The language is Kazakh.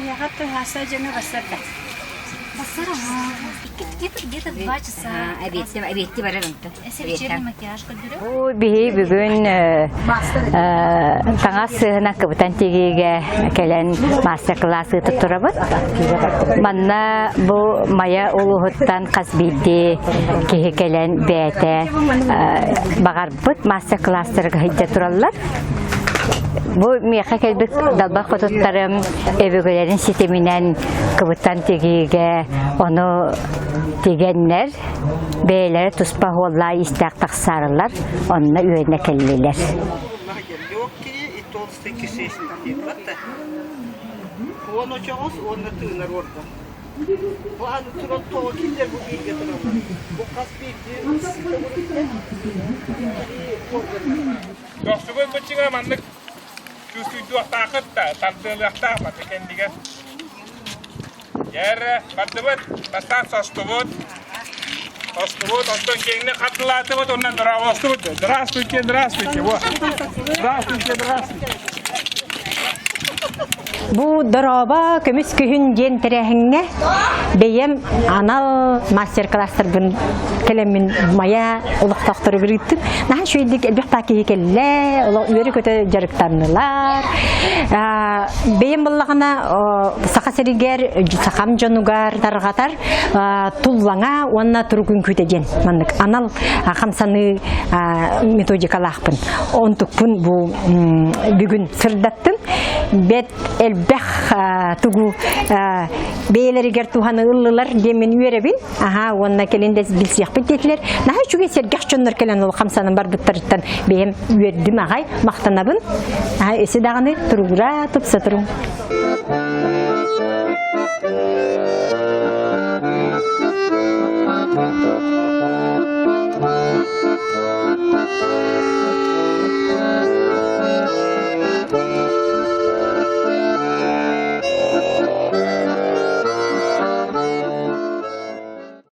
Я готова сажена басарда. Басара, где-то 2 часа. Объекте барарымты. Вечерний макияж көдүрө. Ой, бихи бүгүн таңа сыгына кыбытан тегиге келен мастер-классы туттурабыт. Манна бу мая улуһуттан казбийди киһи келен бәте багарбыт мастер-класстарга хидде тураллар. Бу мияка келбек далба хотуттарым эбөгөлерин ситеминен кыбыттан тегиге ону дегеннер бейлері туспа олла истәк тақсарылар, онына үйіне келлелер. Яра, баттыбыт, бастан состыбыт. Состыбыт, остан кеңне қатылатыбыт, оннан дыравастыбыт. Здравствуйте, здравствуйте. Здравствуйте. Бу дороба көмүс күһүн ден терехиңне бейем анал мастер-класстар бун келемин мая улуктактыры бириттим. Наха шуйдик элбек таки келле, ола үйрө көтө жарыктанылар. Бейем буллагана сакасеригер, сакам жонугар таргатар туллаңа онна тургун күтеден. Мандык анал камсаны методикалахпын. Онтукпун бу бүгүн сырдаттым. Бет элбэх тугу бейлеригер туханы ыллылар демен үйребин. Аха, онна келендес билсияқпын детилер. Наха чуге сергех чоннор келен ол камсанын бар буттарыттан бейем үйердим агай, мактанабын. Аха, эси даганы туругура тупса турум.